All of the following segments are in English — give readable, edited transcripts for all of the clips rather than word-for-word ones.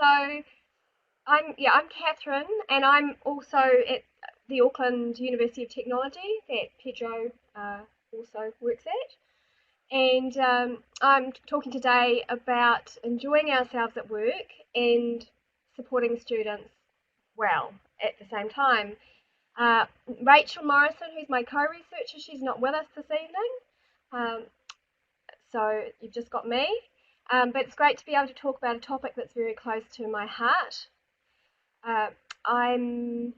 So I'm Catherine, and I'm also at the Auckland University of Technology that Pedro also works at. And I'm talking today about enjoying ourselves at work and supporting students well at the same time. Uh, Rachel Morrison, who's my co-researcher, she's not with us this evening. Um, so you've just got me. But it's great to be able to talk about a topic that's very close to my heart. Uh, I'm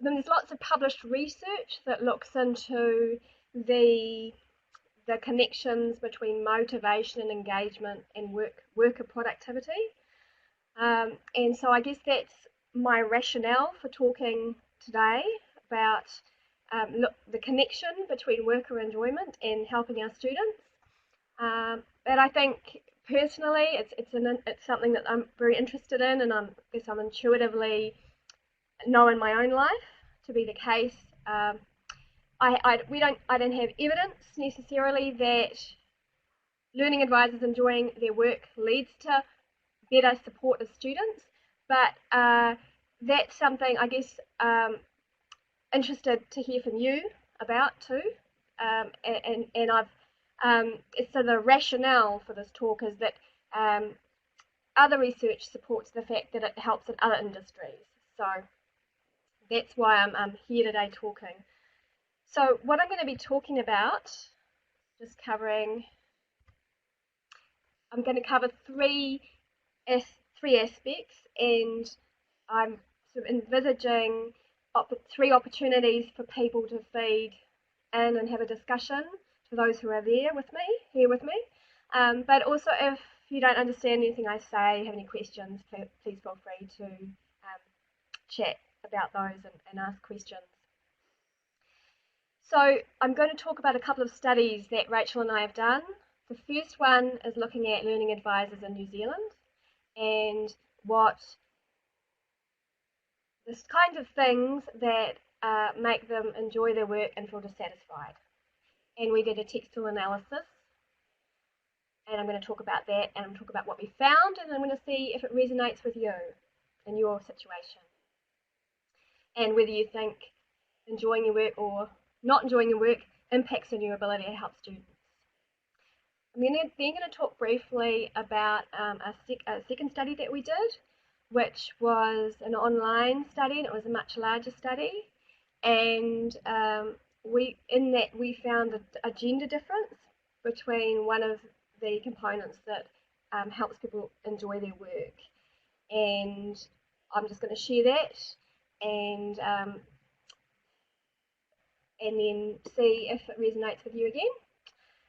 There's lots of published research that looks into the connections between motivation and engagement and worker productivity. And so I guess that's my rationale for talking today about the connection between worker enjoyment and helping our students. And I think personally it's something that I'm very interested in, and I guess I'm intuitively know in my own life to be the case. I don't have evidence necessarily that learning advisors enjoying their work leads to better support of students, but that's something I guess interested to hear from you about too. And I've so the rationale for this talk is that other research supports the fact that it helps in other industries. So that's why I'm here today talking. So what I'm going to be talking about, I'm going to cover three aspects, and I'm sort of envisaging three opportunities for people to feed in and have a discussion for those who are here with me. But also, if you don't understand anything I say, have any questions, please feel free to chat about those and ask questions. So I'm going to talk about a couple of studies that Rachel and I have done. The first one is looking at learning advisors in New Zealand and what the kinds of things that make them enjoy their work and feel dissatisfied. And we did a textual analysis, and I'm going to talk about that, and I'm going to talk about what we found, and I'm going to see if it resonates with you in your situation, and whether you think enjoying your work or not enjoying your work impacts on your ability to help students. I'm then going to talk briefly about a second study that we did, which was an online study, and it was a much larger study. And we found a gender difference between one of the components that helps people enjoy their work. And I'm just going to share that and then see if it resonates with you again.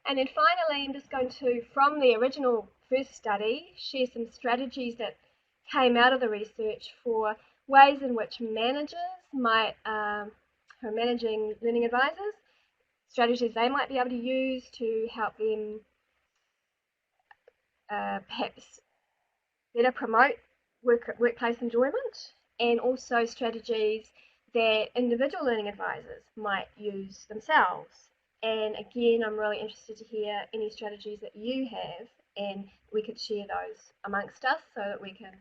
And then finally, I'm just going to, from the original first study, share some strategies that came out of the research for ways in which managers might, who are managing learning advisors, strategies they might be able to use to help them perhaps better promote workplace enjoyment, and also strategies that individual learning advisors might use themselves. And again, I'm really interested to hear any strategies that you have, and we could share those amongst us so that we can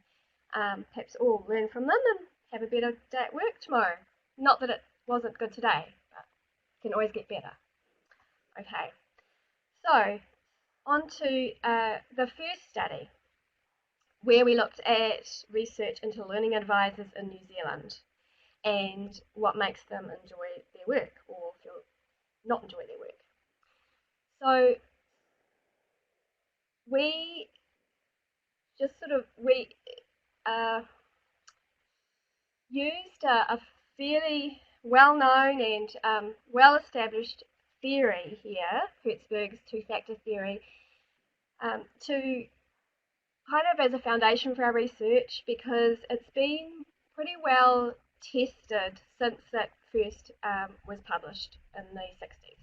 perhaps all learn from them and have a better day at work tomorrow. Not that it wasn't good today, but it can always get better. Okay, so on to the first study, where we looked at research into learning advisors in New Zealand and what makes them enjoy their work or not enjoy their work. So we used a fairly well-known and well-established theory here, Hertzberg's two-factor theory, to kind of as a foundation for our research, because it's been pretty well tested since it first was published in the 60s.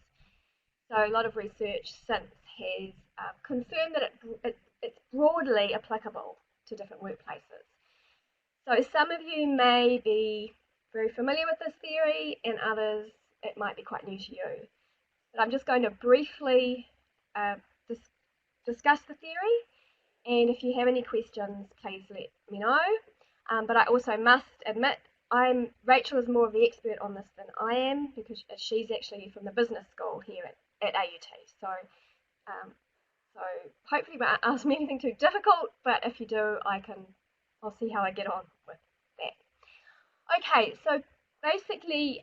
So a lot of research since has confirmed that it's broadly applicable to different workplaces. So some of you may be very familiar with this theory, and others it might be quite new to you. But I'm just going to briefly discuss the theory, And if you have any questions, please let me know. But I also must admit, Rachel is more of the expert on this than I am, because she's actually from the business school here at AUT. Um, so hopefully you won't ask me anything too difficult, but if you do, I'll see how I get on with that. Okay, so basically,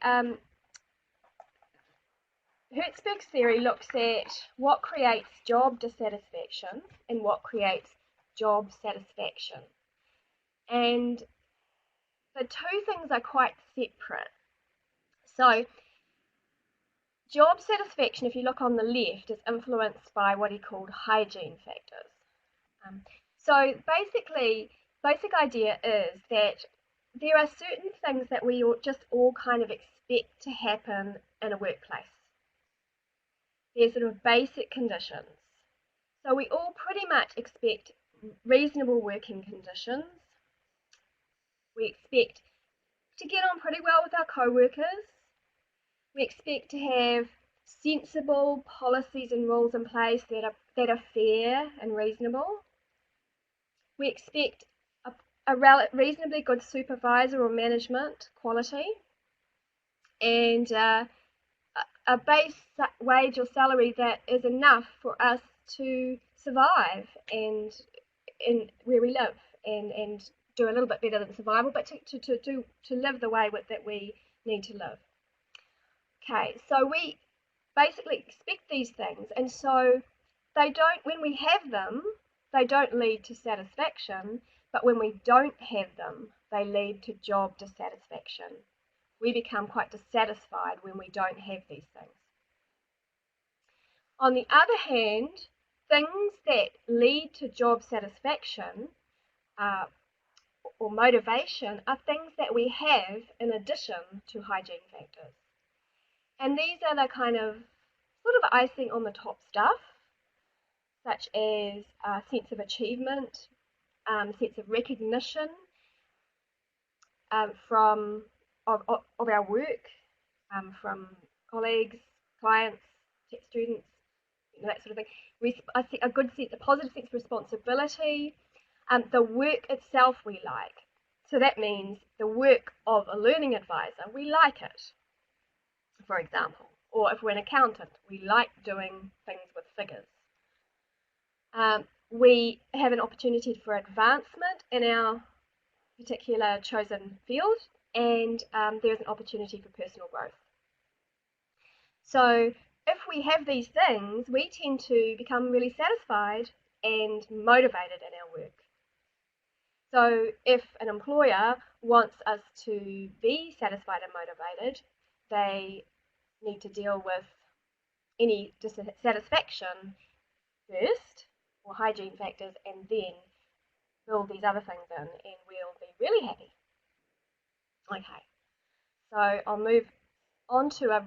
Hertzberg's theory looks at what creates job dissatisfaction and what creates job satisfaction. And the two things are quite separate. So job satisfaction, if you look on the left, is influenced by what he called hygiene factors. So basically, basic idea is that there are certain things that we just all kind of expect to happen in a workplace. There's sort of basic conditions. So we all pretty much expect reasonable working conditions. We expect to get on pretty well with our co-workers. We expect to have sensible policies and rules in place that are fair and reasonable. We expect a reasonably good supervisor or management quality, and a base wage or salary that is enough for us to survive and in where we live, and do a little bit better than survival, but to live the way that we need to live. Okay, so we basically expect these things, and so they don't, when we have them, they don't lead to satisfaction, but when we don't have them, they lead to job dissatisfaction. We become quite dissatisfied when we don't have these things. On the other hand, things that lead to job satisfaction or motivation are things that we have in addition to hygiene factors. And these are the kind of sort of icing on the top stuff, such as a sense of achievement, sense of recognition from of our work, from colleagues, clients, students, that sort of thing. I think a positive sense of responsibility. The work itself we like. So that means the work of a learning advisor, we like it, for example. Or if we're an accountant, we like doing things with figures. We have an opportunity for advancement in our particular chosen field, and there's an opportunity for personal growth. So if we have these things, we tend to become really satisfied and motivated in our work. So if an employer wants us to be satisfied and motivated, they need to deal with any dissatisfaction first, or hygiene factors, and then build these other things in, and we'll be really happy. Okay, so I'll move on to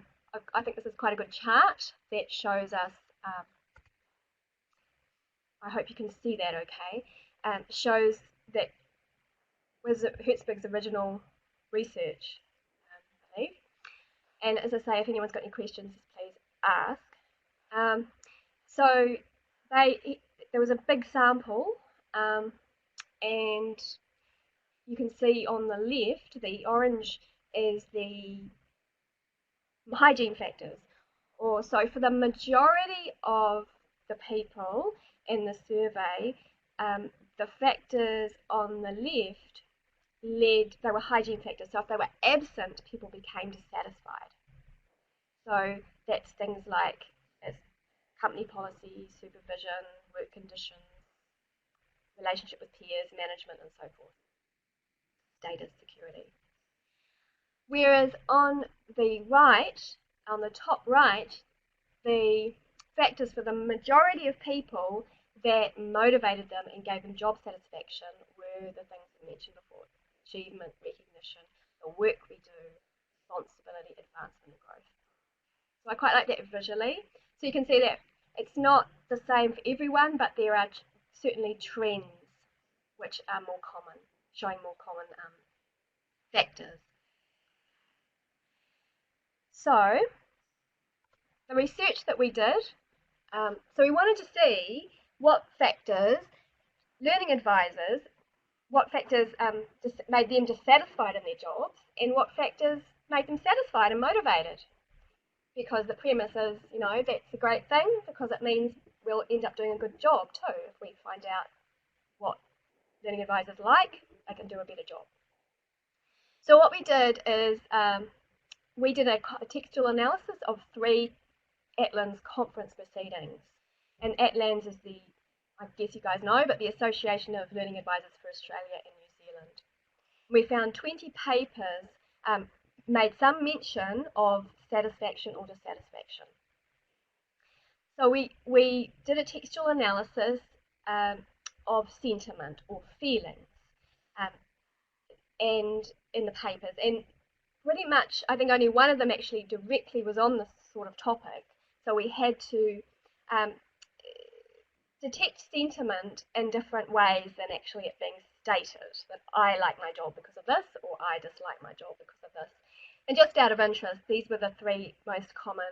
I think this is quite a good chart that shows us, I hope you can see that okay, shows that was Hertzberg's original research, I believe. And as I say, if anyone's got any questions, please ask. So there was a big sample, and you can see on the left, the orange is the hygiene factors. Or so for the majority of the people in the survey, the factors on the left they were hygiene factors. So if they were absent, people became dissatisfied. So that's things like company policy, supervision, work conditions, relationship with peers, management, and so forth. Data security. Whereas on the right, on the top right, the factors for the majority of people that motivated them and gave them job satisfaction were the things I mentioned before: achievement, recognition, the work we do, responsibility, advancement, and growth. So I quite like that visually. So you can see that it's not the same for everyone, but there are certainly trends which are more common, showing more common factors. So the research that we did, so we wanted to see what factors learning advisors, what factors just made them dissatisfied in their jobs, and what factors made them satisfied and motivated. Because the premise is, that's a great thing because it means we'll end up doing a good job too. If we find out what learning advisors like, they can do a better job. So what we did is we did a textual analysis of 3 ATLANS conference proceedings. And ATLANS is I guess you guys know, but the Association of Learning Advisors for Australia and New Zealand. We found 20 papers made some mention of satisfaction or dissatisfaction. So we did a textual analysis of sentiment or feelings and in the papers. And pretty much, I think only one of them actually directly was on this sort of topic. So we had to detect sentiment in different ways than actually it being stated, that I like my job because of this, or I dislike my job because of this. And just out of interest, these were the 3 most common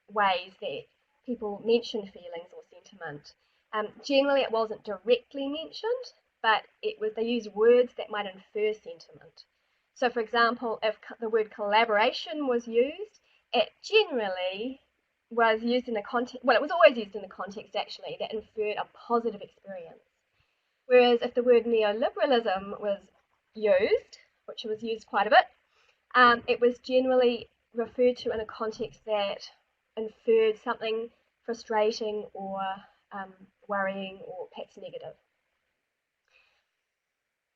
ways that people mentioned feelings or sentiment. Generally, it wasn't directly mentioned, but they used words that might infer sentiment. So, for example, if the word collaboration was used, it generally was used in the context, well, it was always used in the context actually, that inferred a positive experience. Whereas if the word neoliberalism was used, which was used quite a bit, it was generally referred to in a context that inferred something frustrating or worrying or perhaps negative.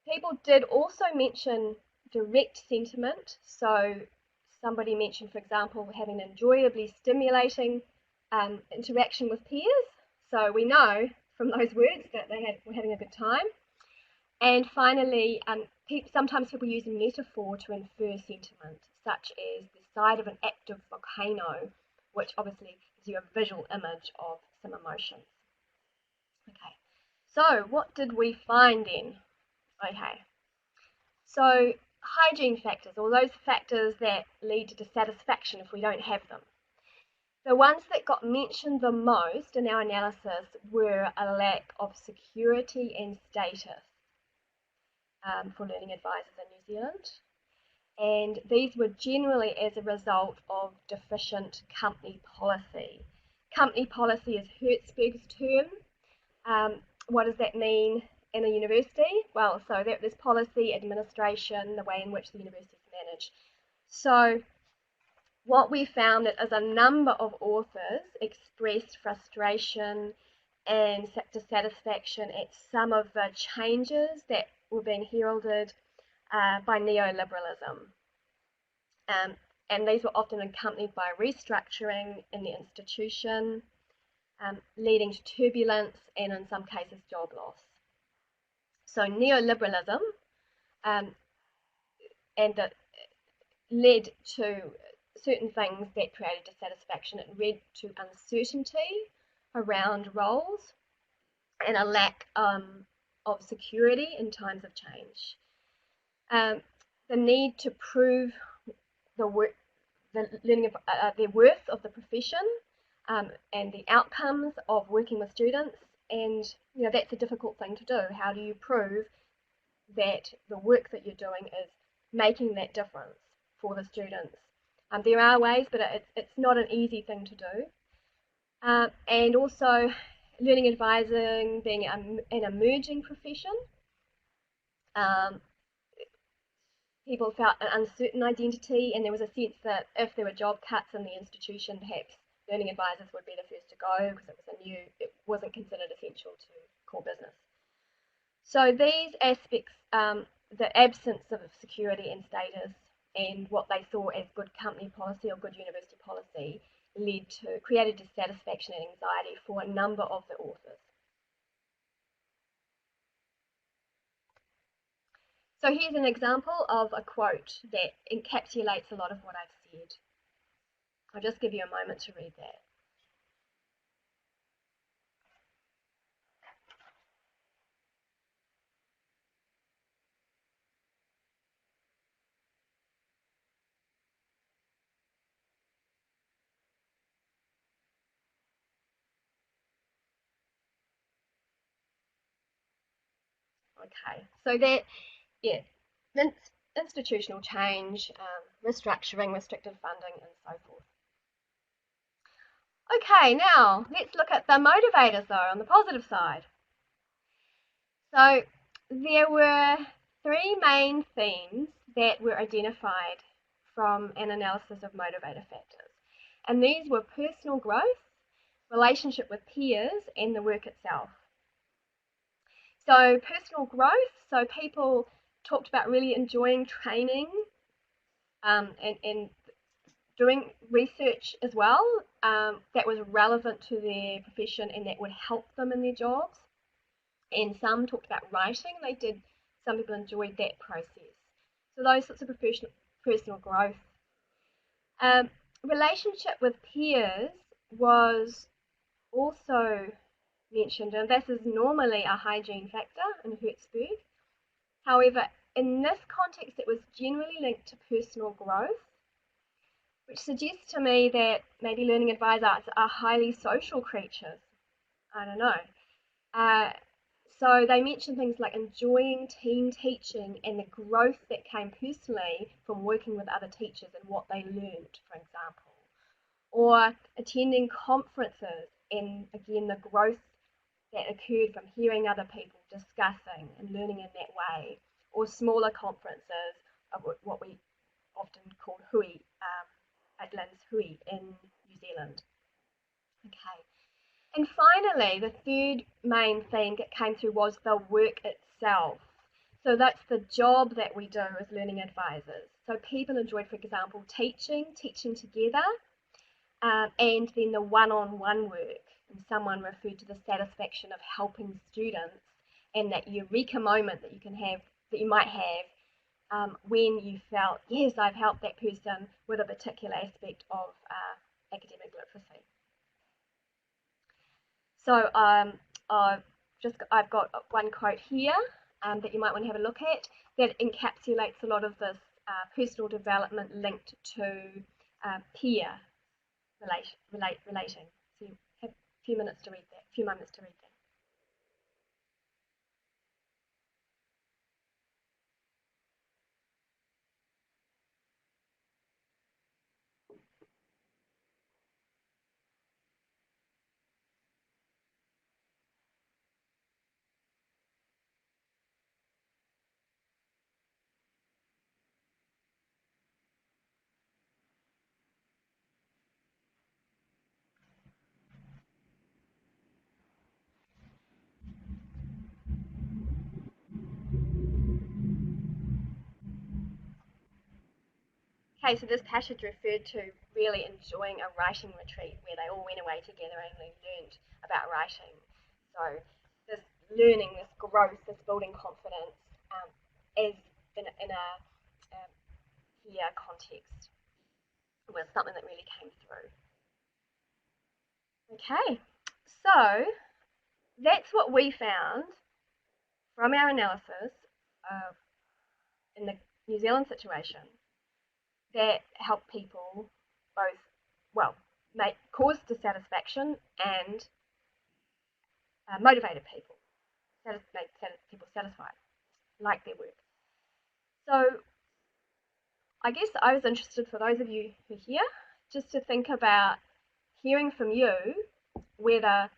People did also mention direct sentiment. So somebody mentioned, for example, having an enjoyably stimulating interaction with peers. So we know from those words that were having a good time. And finally, sometimes people use a metaphor to infer sentiment, such as the side of an active volcano, which obviously gives you a visual image of some emotions. Okay, so what did we find then? Okay, so hygiene factors, or those factors that lead to dissatisfaction if we don't have them. The ones that got mentioned the most in our analysis were a lack of security and status for learning advisors in New Zealand. And these were generally as a result of deficient company policy. Company policy is Hertzberg's term. What does that mean in a university? Well, so there's policy, administration, the way in which the university is managed. So what we found is a number of authors expressed frustration and dissatisfaction at some of the changes that were being heralded by neoliberalism. And these were often accompanied by restructuring in the institution, leading to turbulence and in some cases job loss. So neoliberalism and that led to certain things that created dissatisfaction. It led to uncertainty around roles and a lack of security in times of change. The need to prove the worth of the profession and the outcomes of working with students, and that's a difficult thing to do. How do you prove that the work that you're doing is making that difference for the students? There are ways, but it's not an easy thing to do. And also, learning advising being an emerging profession, people felt an uncertain identity, and there was a sense that if there were job cuts in the institution, perhaps learning advisors would be the first to go because it wasn't considered essential to core business. So these aspects, the absence of security and status, and what they saw as good company policy or good university policy, created dissatisfaction and anxiety for a number of the authors. So here's an example of a quote that encapsulates a lot of what I've said. I'll just give you a moment to read that. Okay, so that, yeah, institutional change, restructuring, restricted funding, and so forth. Okay, now let's look at the motivators though on the positive side. So there were three main themes that were identified from an analysis of motivator factors. And these were personal growth, relationship with peers, and the work itself. So personal growth, so people talked about really enjoying training and doing research as well that was relevant to their profession and that would help them in their jobs. And some talked about writing. Some people enjoyed that process. So those sorts of personal growth. Relationship with peers was also mentioned, and this is normally a hygiene factor in Hertzberg. However, in this context, it was generally linked to personal growth, which suggests to me that maybe learning advisors are highly social creatures. I don't know. So they mentioned things like enjoying team teaching and the growth that came personally from working with other teachers and what they learned, for example. Or attending conferences and again the growth that occurred from hearing other people discussing and learning in that way. Or smaller conferences of what we often call hui, Atlantis hui in New Zealand. Okay. And finally, the third main thing that came through was the work itself. So that's the job that we do as learning advisors. So people enjoyed, for example, teaching together, and then the one-on-one work. And someone referred to the satisfaction of helping students and that eureka moment that you might have when you felt, yes, I've helped that person with a particular aspect of academic literacy. So I've got one quote here that you might want to have a look at that encapsulates a lot of this personal development linked to peer relating. So you have a few moments to read that. Okay, so this passage referred to really enjoying a writing retreat where they all went away together and they learned about writing. So this learning, this growth, this building confidence is in a peer context was something that really came through. Okay, so that's what we found from our analysis in the New Zealand situation that help people both, well, cause dissatisfaction and motivated people, make people satisfied, like their work. So I guess I was interested for those of you who are here, just to think about hearing from you whether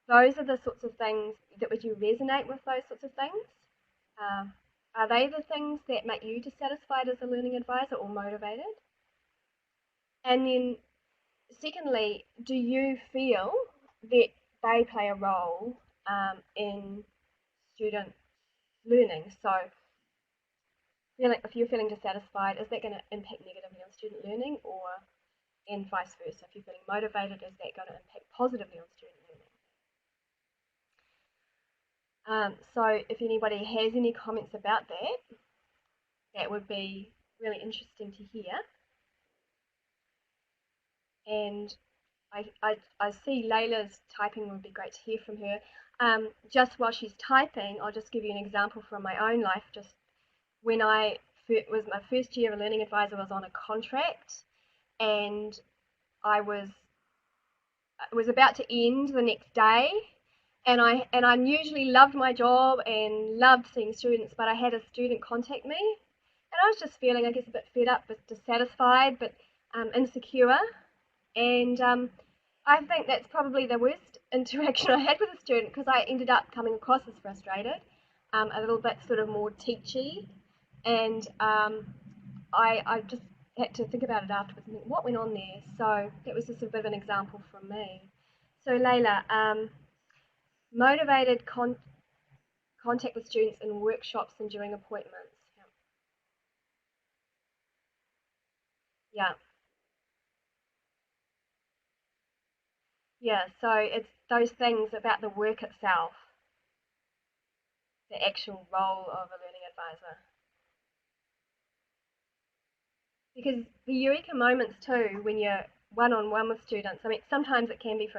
those are the sorts of things that would you resonate with those sorts of things. Are they the things that make you dissatisfied as a learning advisor or motivated? And then secondly, do you feel that they play a role in student learning? So if you're feeling dissatisfied, is that going to impact negatively on student learning, and vice versa? If you're feeling motivated, is that going to impact positively on student learning? So if anybody has any comments about that, that would be really interesting to hear. And I see Layla's typing, would be great to hear from her. Just while she's typing, I'll just give you an example from my own life. Just when it was my first year of a learning advisor, I was on a contract, and I was about to end the next day, And I usually loved my job and loved seeing students, but I had a student contact me, and I was just feeling, I guess, a bit fed up, but dissatisfied, but insecure. And I think that's probably the worst interaction I had with a student, because I ended up coming across as frustrated, a little bit sort of more teachy, and I just had to think about it afterwards and think what went on there. So that was just a bit of an example from me. So Layla, motivated contact with students in workshops and during appointments. Yeah, yeah. So it's those things about the work itself, the actual role of a learning advisor. Because the eureka moments too, when you're one on one with students, I mean, sometimes it can be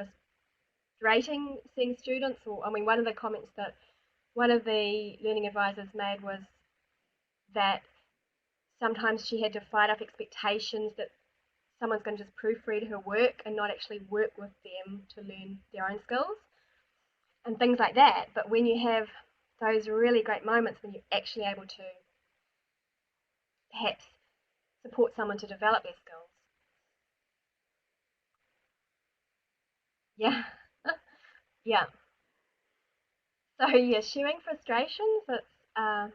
frustrating seeing students, or I mean, one of the comments that one of the learning advisors made was that sometimes she had to fight up expectations that someone's going to just proofread her work and not actually work with them to learn their own skills and things like that. But when you have those really great moments when you're actually able to perhaps support someone to develop their skills. Yeah. Yeah. So yeah, sharing frustrations, uh,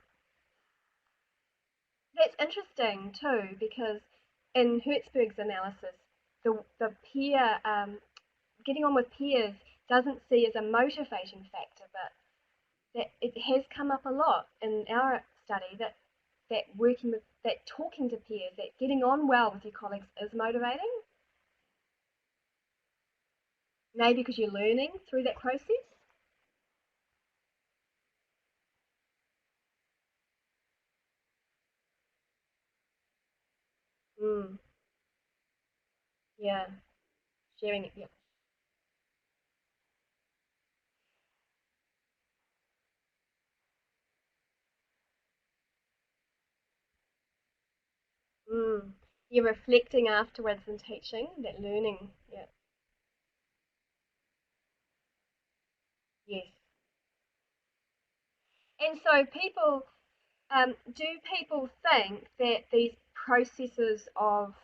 that's interesting too, because in Hertzberg's analysis, the peer getting on with peers doesn't see as a motivating factor, but that it has come up a lot in our study that working with that talking to peers, that getting on well with your colleagues is motivating. Maybe because you're learning through that process. Mm, yeah, sharing it. Yeah. Mm. You're reflecting afterwards and teaching that learning. Yeah. Yes. And so do people think that these processes of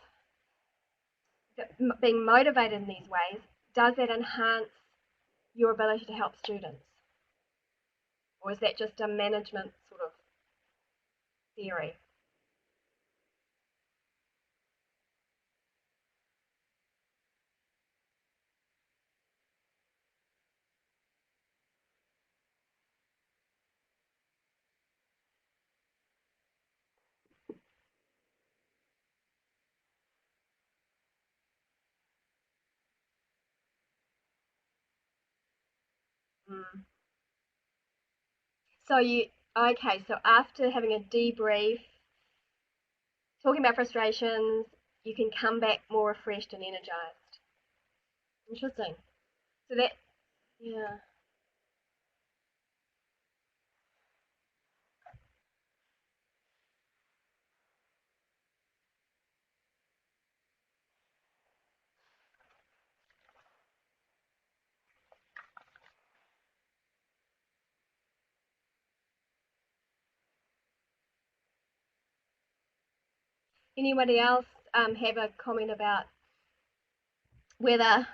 being motivated in these ways, does that enhance your ability to help students? Or is that just a management sort of theory? Mm. So okay, so after having a debrief, talking about frustrations, you can come back more refreshed and energized. Interesting. So that, yeah. Anybody else have a comment about whether,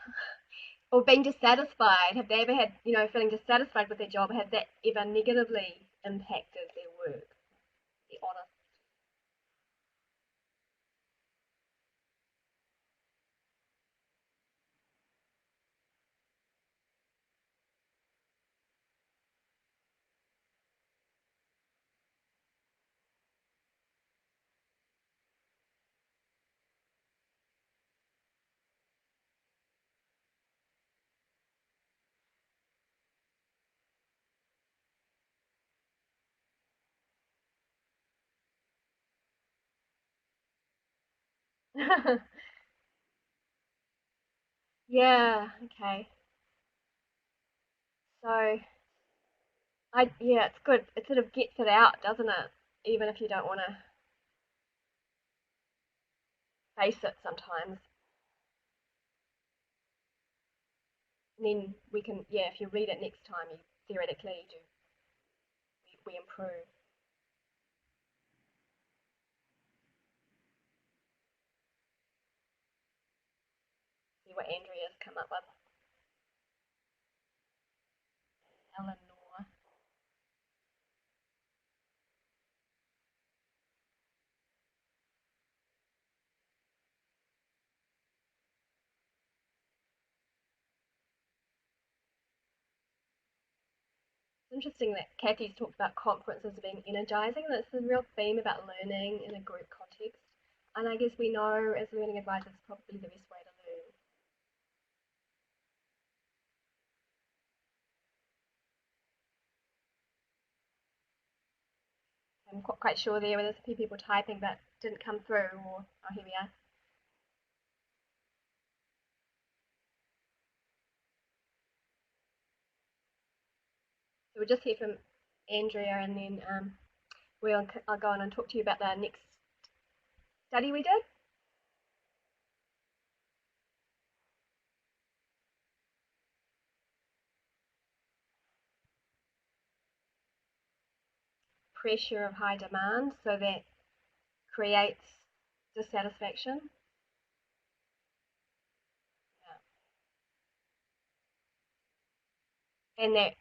or being dissatisfied? Have they ever had, feeling dissatisfied with their job? Has that ever negatively impacted their work? Be honest. Yeah, okay. So yeah, it's good. It sort of gets it out, doesn't it? Even if you don't want to face it sometimes. And then we can, yeah, if you read it next time, you theoretically do we improve. See what Andrea's come up with. Eleanor. It's interesting that Kathy's talked about conferences being energizing. That's a real theme about learning in a group context. And I guess we know as learning advisors probably the best way to learn. I'm quite sure there were a few people typing that didn't come through, or oh, here we are. So we'll just hear from Andrea, and then I'll go on and talk to you about the next study we did. Pressure of high demand, so that creates dissatisfaction. Yeah. And that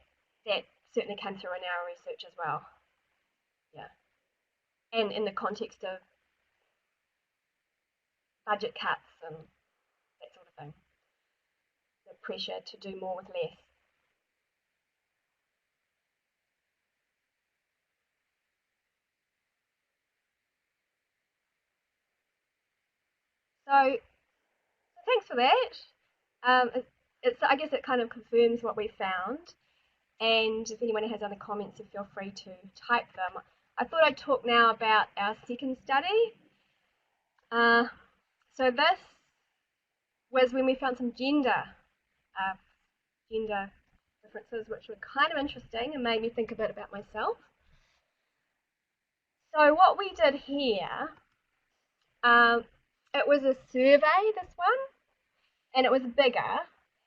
certainly came through in our research as well. Yeah. And in the context of budget cuts and that sort of thing. The pressure to do more with less. So thanks for that. I guess it kind of confirms what we found. And if anyone has other comments, feel free to type them. I thought I'd talk now about our second study. Uh, so this was when we found some uh, gender differences, which were kind of interesting and made me think a bit about myself. So what we did here, um, it was a survey, this one, and it was bigger.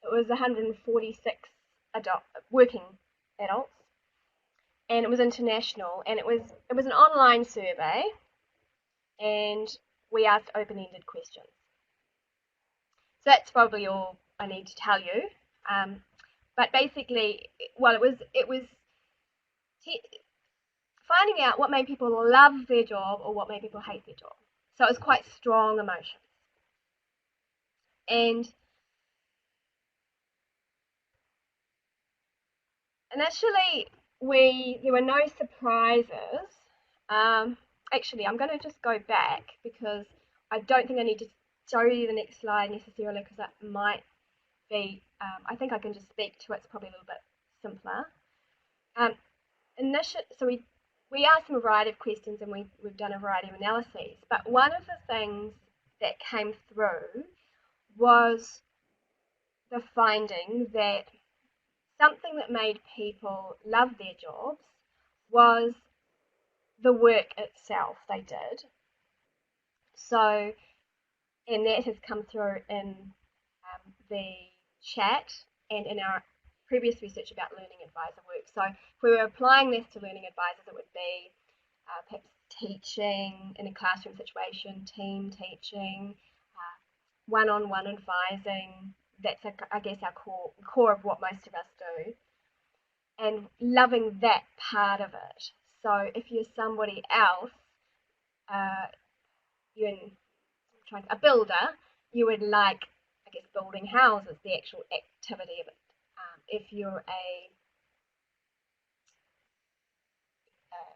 It was 146 working adults, and it was international, and it was an online survey, and we asked open-ended questions. So that's probably all I need to tell you. But basically, well, it was finding out what made people love their job or what made people hate their job. So it was quite strong emotions. And initially, there were no surprises. Actually, I'm going to just go back because I don't think I need to show you the next slide necessarily because that might be. I think I can just speak to it. It's probably a little bit simpler. Um, so we asked them a variety of questions and we've done a variety of analyses. But one of the things that came through was the finding that something that made people love their jobs was the work itself they did. So, and that has come through in the chat and in our previous research about learning advisor work. So, if we were applying this to learning advisors, it would be perhaps teaching in a classroom situation, team teaching, one-on-one advising. That's, I guess, our core of what most of us do. And loving that part of it. So if you're somebody else, you're a builder, you would like, I guess, building houses, the actual activity of it. If you're a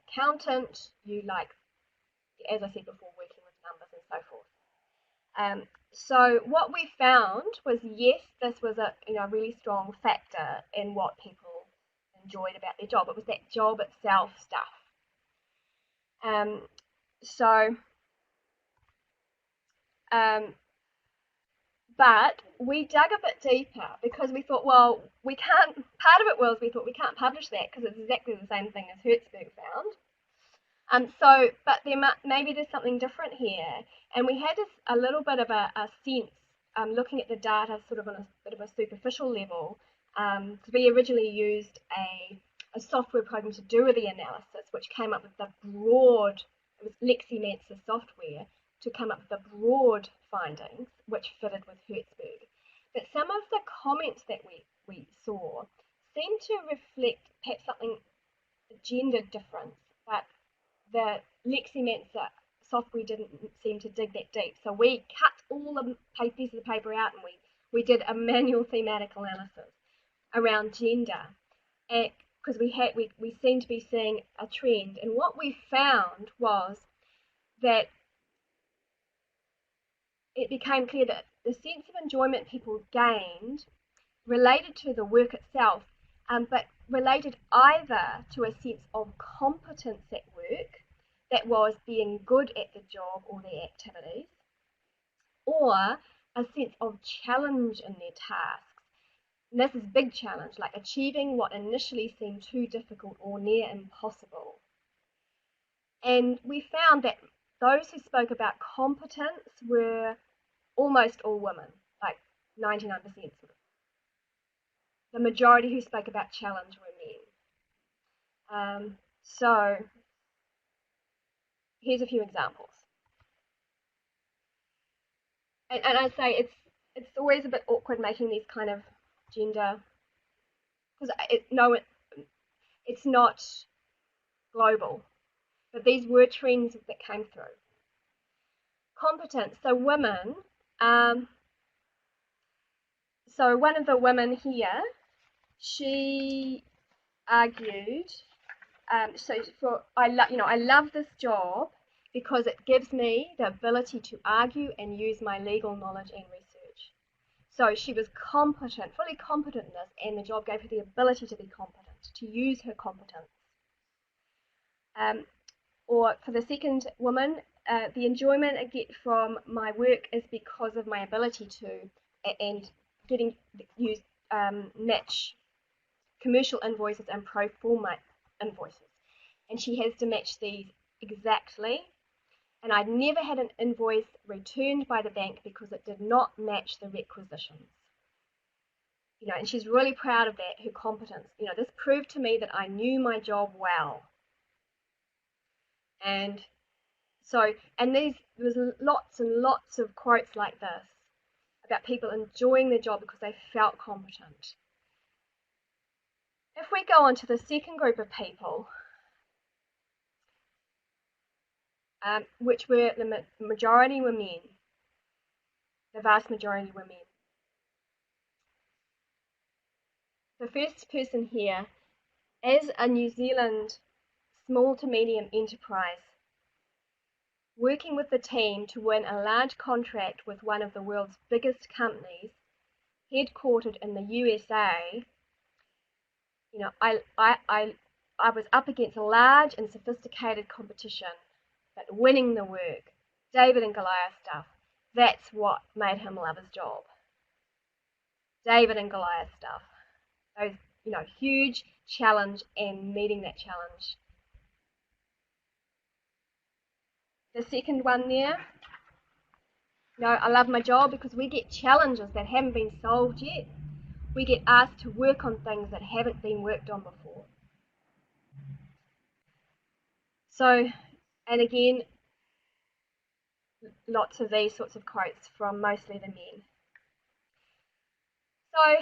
accountant, you like, as I said before, working with numbers and so forth. So what we found was, yes, this was a really strong factor in what people enjoyed about their job. It was that job itself stuff. So, but we dug a bit deeper because we thought, well, we can't. Part of it was we thought we can't publish that because it's exactly the same thing as Hertzberg found. But maybe there's something different here, and we had a little bit of a sense looking at the data sort of on a bit of a superficial level, because we originally used a software program to do the analysis, which came up with the broad, it was LexiMancer software, to come up with the broad findings, which fitted with Hertzberg. But some of the comments that we saw seemed to reflect perhaps something, a gender difference, but the LexiMancer software didn't seem to dig that deep. So we cut all the pieces of paper out and we did a manual thematic analysis around gender, because we seemed to be seeing a trend. And what we found was that it became clear that the sense of enjoyment people gained related to the work itself, but related either to a sense of competence at work, that was being good at the job or the activities, or a sense of challenge in their tasks. And this is big challenge, like achieving what initially seemed too difficult or near impossible. And we found that those who spoke about competence were almost all women, like 99%. The majority who spoke about challenge were men. So here's a few examples. And I'd say it's always a bit awkward making these kind of gender, because it's not global, but these were trends that came through. Competence, so women, so one of the women here, she argued, I love this job because it gives me the ability to argue and use my legal knowledge and research. So she was competent, fully competent in this, and the job gave her the ability to be competent, to use her competence. Or for the second woman, the enjoyment I get from my work is because of my ability to match commercial invoices and pro forma invoices. And she has to match these exactly. And I'd never had an invoice returned by the bank because it did not match the requisitions. And she's really proud of that, her competence. This proved to me that I knew my job well. And there was lots and lots of quotes like this about people enjoying their job because they felt competent. If we go on to the second group of people, which were the majority were men, the vast majority were men. The first person here, as a New Zealand small to medium enterprise, working with the team to win a large contract with one of the world's biggest companies, headquartered in the USA, I was up against a large and sophisticated competition, but winning the work, David and Goliath stuff, that's what made him love his job. David and Goliath stuff. Those, huge challenge and meeting that challenge. The second one there, I love my job because we get challenges that haven't been solved yet. We get asked to work on things that haven't been worked on before. So, and again, lots of these sorts of quotes from mostly the men. So,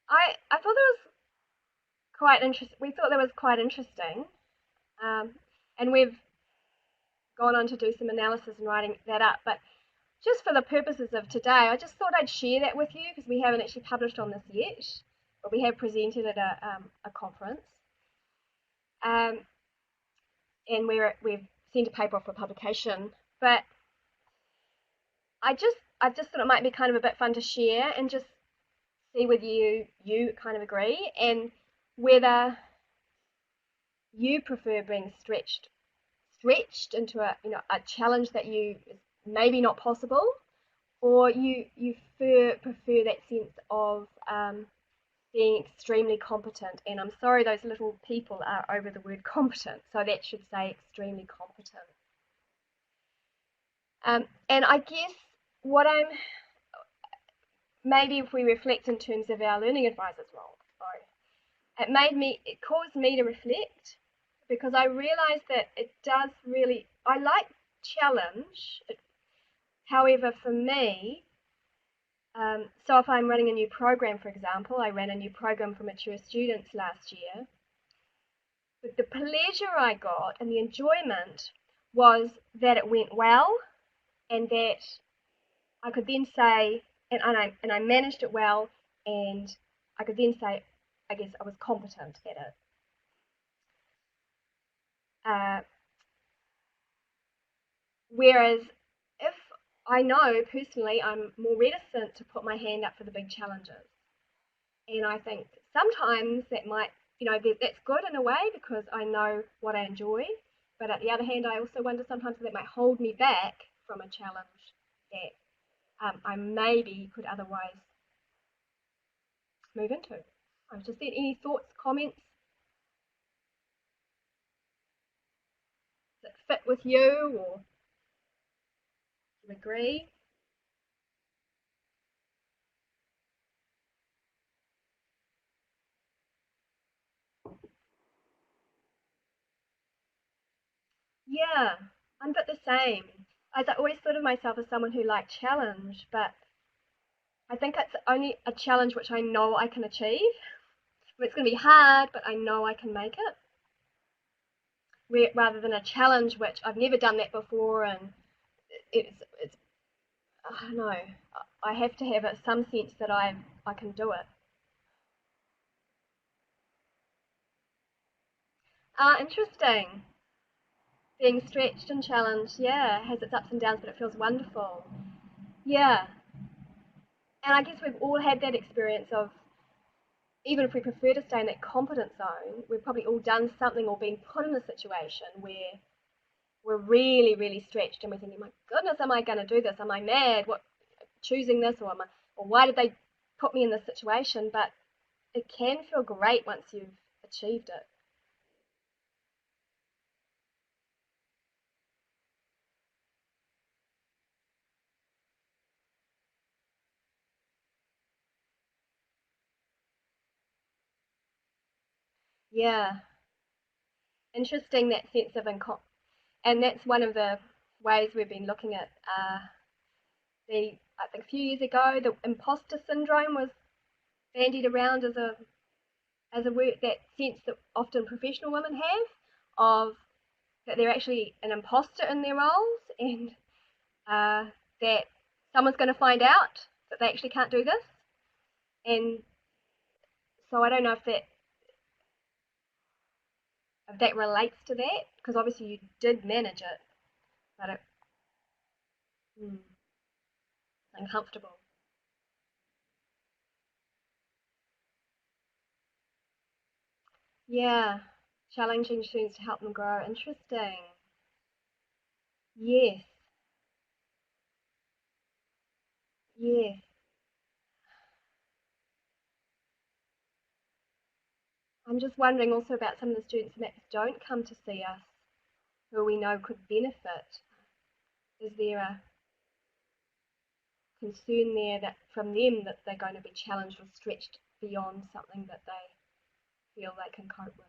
I thought that was quite interesting. We thought that was quite interesting, and we've gone on to do some analysis and writing that up. But just for the purposes of today, I just thought I'd share that with you because we haven't actually published on this yet, but we have presented at a conference, and we've sent a paper off for publication. But I just thought it might be kind of a bit fun to share and just see whether you kind of agree and whether you prefer being stretched into a challenge that you maybe not possible, or you prefer that sense of being extremely competent. And I'm sorry, those little people are over the word competent, so that should say extremely competent. And I guess what I'm, maybe if we reflect in terms of our learning advisors role, sorry, it caused me to reflect, because I realized that it does really, I like challenge. However, for me, so if I'm running a new program, for example, I ran a new program for mature students last year, but the pleasure I got and the enjoyment was that it went well, and that I could then say, and I managed it well, and I could then say, I guess I was competent at it. Uh, Whereas if I know personally, I'm more reticent to put my hand up for the big challenges. And I think sometimes that might, that's good in a way because I know what I enjoy. But at the other hand, I also wonder sometimes that might hold me back from a challenge that I maybe could otherwise move into. I was just saying, any thoughts, comments that fit with you or you agree? Yeah, I'm a bit the same. As I always thought of myself as someone who liked challenge, but I think it's only a challenge which I know I can achieve. It's going to be hard, but I know I can make it. Rather than a challenge which I've never done that before, and it's I don't know. I have to have some sense that I can do it. Interesting. Being stretched and challenged, yeah, has its ups and downs, but it feels wonderful. Yeah, and I guess we've all had that experience of, even if we prefer to stay in that competent zone, we've probably all done something or been put in a situation where we're really, really stretched and we're thinking, my goodness, am I going to do this? Am I mad? What, choosing this, or why did they put me in this situation? But it can feel great once you've achieved it. Yeah, interesting, that sense of and that's one of the ways we've been looking at I think a few years ago, the imposter syndrome was bandied around as a word, that sense that often professional women have of that they're actually an imposter in their roles, and uh, that someone's going to find out that they actually can't do this. And so I don't know if that relates to that, because obviously you did manage it, but it mm, uncomfortable. Yeah, challenging students to help them grow. Interesting. Yes, yes. I'm just wondering also about some of the students that don't come to see us, who we know could benefit. Is there a concern there that from them that they're going to be challenged or stretched beyond something that they feel they can cope with?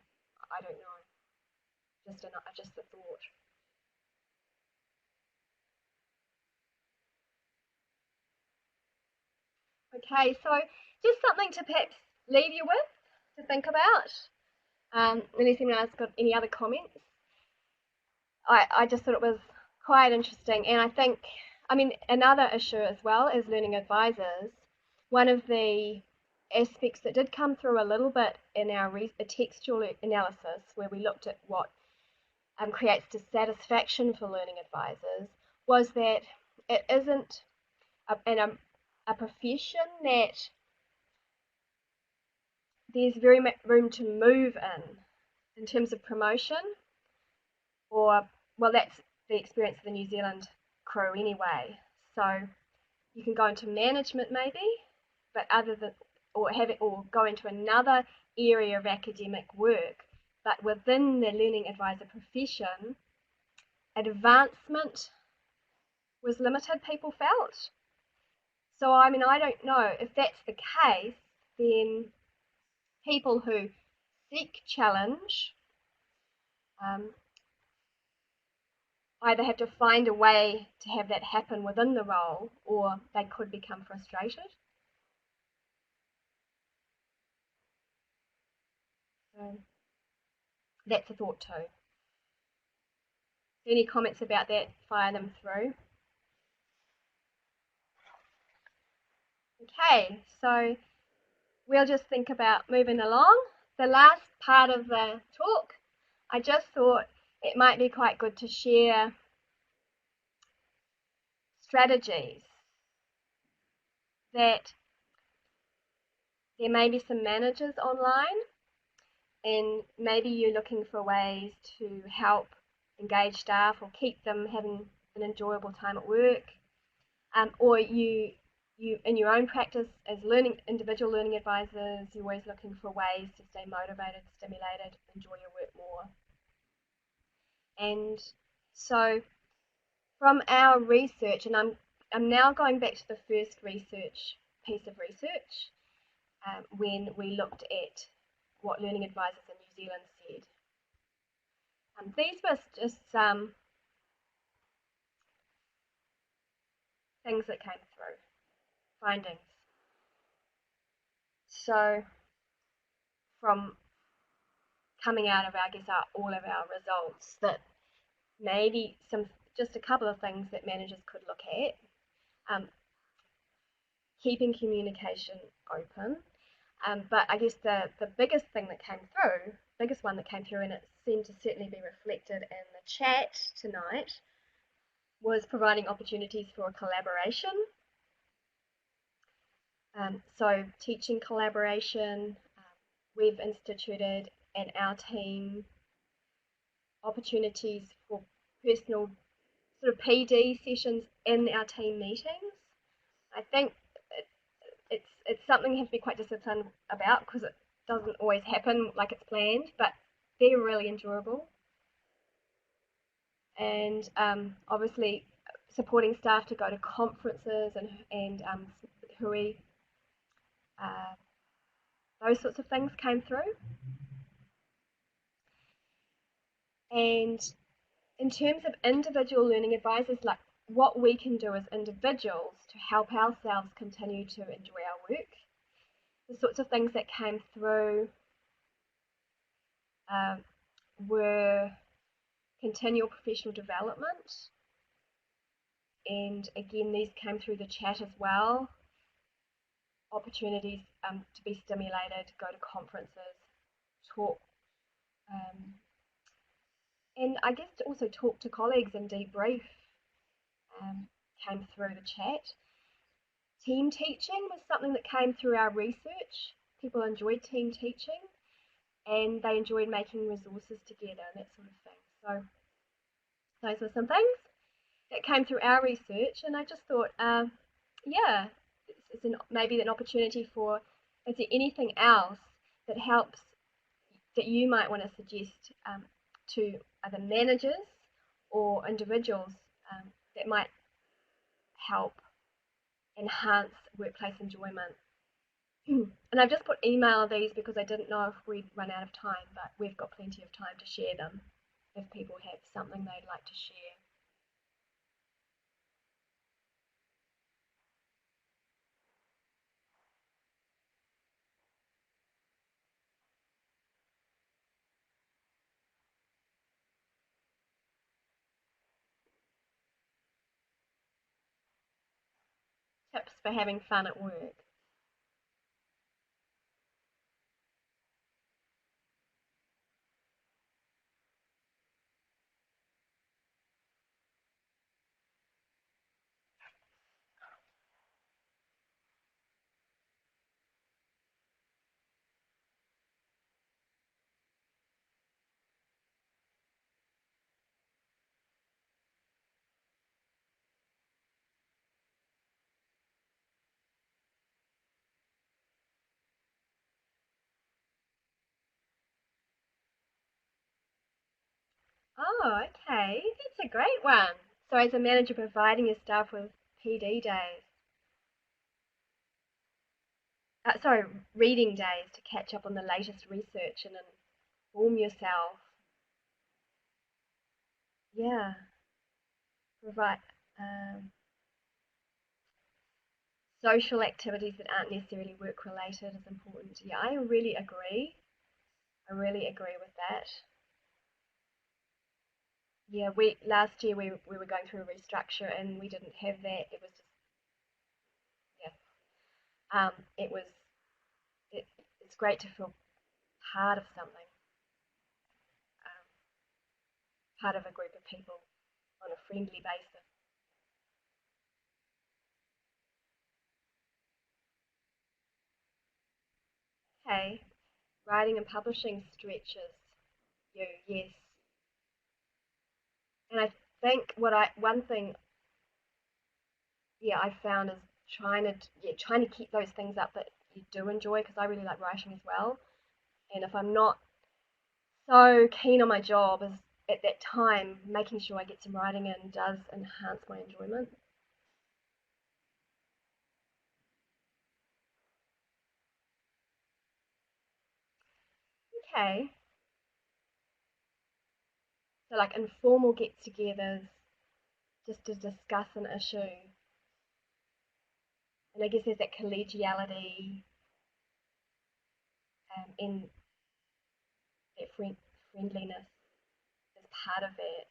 I don't know. Just a thought. Okay, so just something to perhaps leave you with to think about. Unless anyone else got any other comments. I just thought it was quite interesting. And I think, I mean, another issue as well as learning advisors, one of the aspects that did come through a little bit in our textual analysis, where we looked at what creates dissatisfaction for learning advisors, was that it isn't a profession that there's very much room to move in terms of promotion, or well, that's the experience of the New Zealand crew anyway. So you can go into management maybe, but other than or go into another area of academic work, but within the learning advisor profession, advancement was limited. People felt, So, I mean, I don't know if that's the case, then people who seek challenge either have to find a way to have that happen within the role, or they could become frustrated. So that's a thought too. Any comments about that? Fire them through. Okay, so we'll just think about moving along. The last part of the talk, I just thought it might be quite good to share strategies that there may be some managers online, and maybe you're looking for ways to help engage staff or keep them having an enjoyable time at work, or you in your own practice as individual learning advisors, you're always looking for ways to stay motivated, stimulated, enjoy your work more. And so from our research, and I'm now going back to the first piece of research, when we looked at what learning advisors in New Zealand said. These were just some things that came through, findings. So from coming out of, I guess, all of our results, that maybe just a couple of things that managers could look at. Keeping communication open. But I guess the biggest thing that came through, biggest one that came through, and it seemed to certainly be reflected in the chat tonight, was providing opportunities for collaboration. So teaching collaboration, we've instituted in our team opportunities for personal sort of PD sessions in our team meetings. I think it's something you have to be quite disciplined about, because it doesn't always happen like it's planned, but they're really enjoyable. And obviously supporting staff to go to conferences and hui, those sorts of things came through. And in terms of individual learning advisors, like what we can do as individuals to help ourselves continue to enjoy our work, the sorts of things that came through were continual professional development. And again, these came through the chat as well. Opportunities to be stimulated, go to conferences, talk, and I guess to also talk to colleagues and debrief came through the chat. Team teaching was something that came through our research. People enjoyed team teaching, and they enjoyed making resources together and that sort of thing. So those were some things that came through our research, and I just thought, yeah, it's maybe an opportunity for, is there anything else that helps, that you might want to suggest to other managers or individuals that might help enhance workplace enjoyment? And I've just put email these because I didn't know if we'd run out of time, but we've got plenty of time to share them if people have something they'd like to share. Tips for having fun at work. Oh, okay, that's a great one. So as a manager, providing your staff with PD days. sorry, reading days to catch up on the latest research and inform yourself. Yeah, provide social activities that aren't necessarily work related is important. Yeah, I really agree. I really agree with that. Yeah, we last year we were going through a restructure and we didn't have that. It was just yeah. It was it, it's great to feel part of something, um, part of a group of people on a friendly basis. Okay, writing and publishing stretches you, yes. And I think one thing, yeah, I found is trying to keep those things up that you do enjoy because I really like writing as well. And if I'm not so keen on my job, is at that time making sure I get some writing in does enhance my enjoyment. Okay, so like informal get-togethers just to discuss an issue, and I guess there's that collegiality and that friendliness is part of it.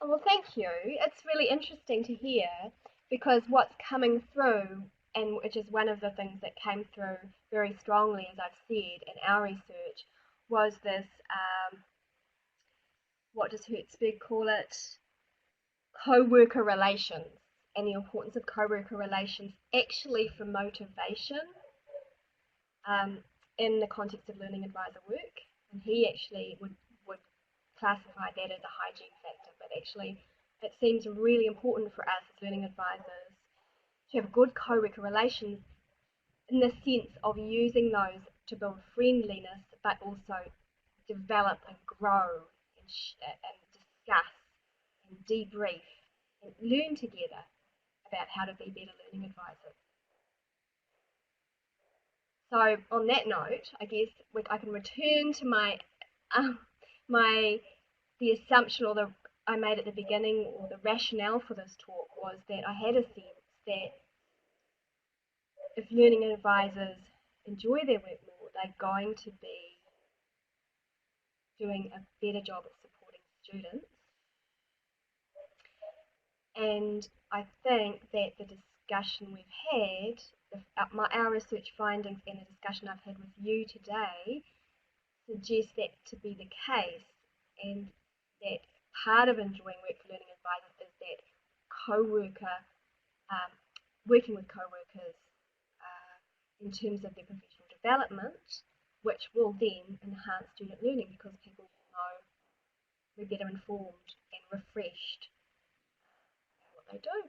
Oh, well, thank you. It's really interesting to hear because what's coming through, and which is one of the things that came through very strongly, as I've said, in our research, was this what does Hertzberg call it? Co-worker relations and the importance of co-worker relations actually for motivation um, in the context of learning advisor work. And he actually would classify that as a hygiene factor, but actually it seems really important for us as learning advisors to have good co-worker relations in the sense of using those to build friendliness, but also develop and grow and discuss and debrief and learn together about how to be better learning advisors. So on that note, I guess I can return to um, my the assumption or the I made at the beginning or the rationale for this talk was that I had a sense that if learning advisors enjoy their work more, they're going to be doing a better job at supporting students. And I think that the discussion we've had, our research findings and the discussion I've had with you today suggest that to be the case, and that part of enjoying work for learning advisors is that co-worker, um, working with co-workers in terms of their professional development, which will then enhance student learning because people will know they're better informed and refreshed what they do.